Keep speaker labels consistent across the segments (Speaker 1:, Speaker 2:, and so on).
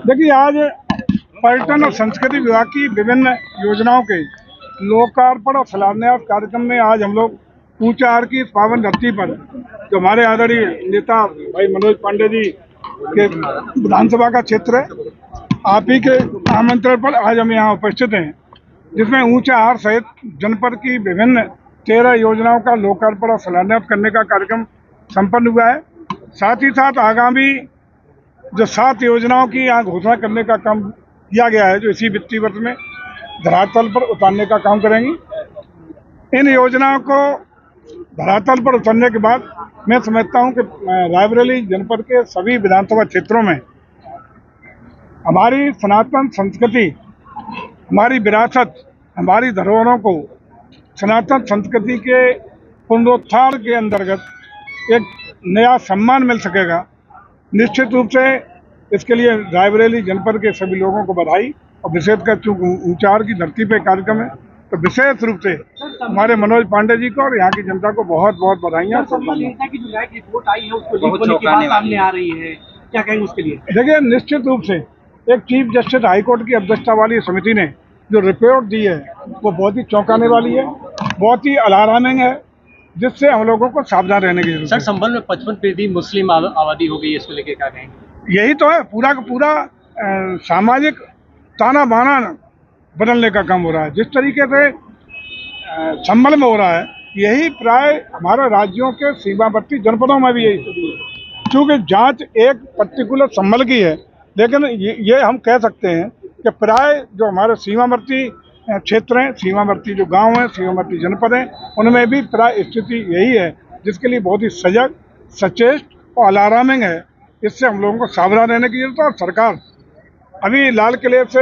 Speaker 1: देखिए, आज पर्यटन और संस्कृति विभाग की विभिन्न योजनाओं के लोकार्पण और शिलान्यास कार्यक्रम में आज हम लोग ऊंचाहार की इस पावन धरती पर जो हमारे आदरणीय नेता भाई मनोज पांडे जी के विधानसभा का क्षेत्र है, आप ही के आमंत्रण पर आज हम यहाँ उपस्थित हैं, जिसमें ऊंचाहार सहित जनपद की विभिन्न 13 योजनाओं का लोकार्पण और शिलान्यास करने का कार्यक्रम संपन्न हुआ है। साथ ही साथ आगामी जो 7 योजनाओं की यहाँ घोषणा करने का काम किया गया है, जो इसी वित्तीय वर्ष में धरातल पर उतारने का काम करेंगी। इन योजनाओं को धरातल पर उतरने के बाद मैं समझता हूं कि रायबरेली जनपद के सभी विधानसभा क्षेत्रों में हमारी सनातन संस्कृति, हमारी विरासत, हमारी धरोहरों को सनातन संस्कृति के पुनरुत्थान के अंतर्गत एक नया सम्मान मिल सकेगा। निश्चित रूप से इसके लिए रायबरेली जनपद के सभी लोगों को बधाई, और विशेषकर चूंकि ऊंचाहार की धरती पर कार्यक्रम है तो विशेष रूप से हमारे मनोज पांडे जी को और यहाँ की जनता को बहुत बहुत बधाइयाँ।
Speaker 2: की जो नई रिपोर्ट आई है उसको लीक होने की बात सामने आ रही है, क्या कहेंगे उसके लिए?
Speaker 1: देखिए, निश्चित रूप से एक चीफ जस्टिस हाईकोर्ट की अध्यक्षता वाली समिति ने जो रिपोर्ट दी है वो बहुत ही चौंकाने वाली है, बहुत ही अलार्मिंग है, जिससे हम लोगों को सावधान रहने की जरूरत है।
Speaker 2: सर, संभल में 55% मुस्लिम आबादी हो गई है, इसको लेकर क्या कहेंगे?
Speaker 1: यही तो है, पूरा का पूरा सामाजिक ताना बाना बदलने का काम हो रहा है। जिस तरीके से संभल में हो रहा है, यही प्राय हमारे राज्यों के सीमावर्ती जनपदों में भी यही, क्योंकि जांच एक पर्टिकुलर संभल की है, लेकिन ये हम कह सकते हैं कि प्राय जो हमारे सीमावर्ती क्षेत्र हैं, सीमावर्ती जो गांव हैं, सीमावर्ती जनपद हैं, उनमें भी प्राय स्थिति यही है, जिसके लिए बहुत ही सजग, सचेत और अलार्मिंग है। इससे हम लोगों को सावधान रहने की जरूरत है। और सरकार अभी लाल किले से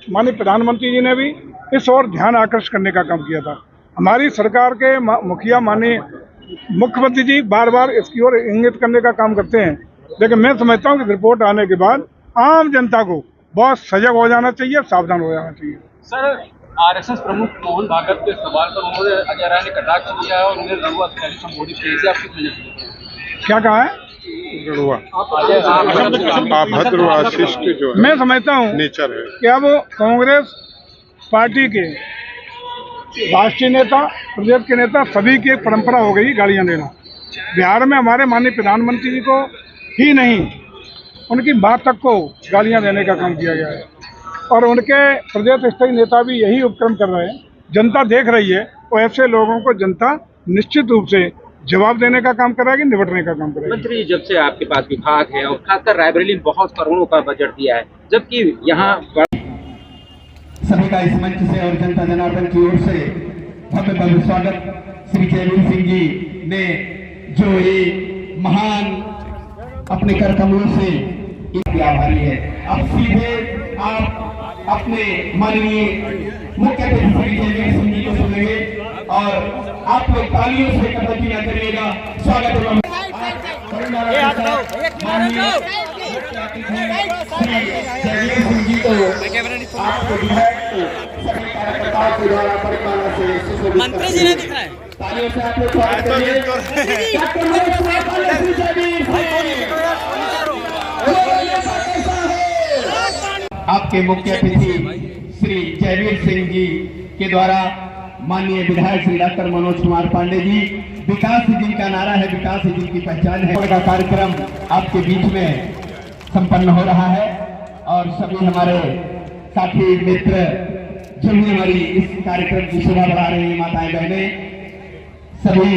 Speaker 1: माननीय प्रधानमंत्री जी ने भी इस ओर ध्यान आकर्षित करने का काम किया था। हमारी सरकार के मुखिया माननीय मुख्यमंत्री जी बार बार इसकी ओर इंगित करने का काम करते हैं, लेकिन मैं समझता हूँ कि रिपोर्ट आने के बाद आम जनता को बहुत सजग हो जाना चाहिए, सावधान हो जाना चाहिए।
Speaker 2: सर, आरएसएस प्रमुख मोहन भागवत के सवाल पर उन्होंने अजय राय ने कटाक्ष किया और उन्हें रघुआ अधिकारी संबोधित किया, इसे आपकी वजह से क्या
Speaker 1: कहा है?
Speaker 3: अभद्र आशीष के जो
Speaker 1: मैं समझता हूँ
Speaker 3: नेचर है
Speaker 1: कि अब कांग्रेस पार्टी के राष्ट्रीय नेता, प्रदेश के नेता सभी की एक परंपरा हो गई गालियां देना। बिहार में हमारे माननीय प्रधानमंत्री जी को ही नहीं, उनकी बात तक को गालियां देने का काम किया गया है, और उनके प्रदेश स्तरीय नेता भी यही उपक्रम कर रहे हैं। जनता देख रही है, तो ऐसे लोगों को जनता निश्चित रूप से जवाब देने का काम करेगी, निपटने का काम करेगी।
Speaker 4: मंत्री, जब से आपके पास विभाग है और खासकर रायबरेली में बहुत करोड़ों का बजट दिया है, जबकि यहाँ
Speaker 5: सभी का इस मंच से और जनता जनार्दन की ओर से भव्य भव्य स्वागत। श्री जयवीर सिंह जी ने जो ये महान अपने कर कमलों से आभारी है। अब सीधे आप अपने माननीय मुख्य अतिथि श्री जयवीर सिंह जी को सुनेंगे और आप लोग तालियों से कदम करिएगा। स्वागत सिंह जी को आपको सभी कार्यकर्ताओं के द्वारा परिमाणों से मंत्री जी ने दिखाया, तालियों से आप लोग स्वागत करिए। आपके मुख्य अतिथि श्री जयवीर सिंह जी के द्वारा माननीय विधायक श्री डॉक्टर मनोज कुमार पांडे जी, विकास ही जिनका नारा है, विकास ही जिनकी पहचान है, का कार्यक्रम आपके बीच में संपन्न हो रहा है। और सभी हमारे साथी मित्र जो भी हमारी इस कार्यक्रम की शोभा बढ़ा रहे हैं, माताएं बहनें, सभी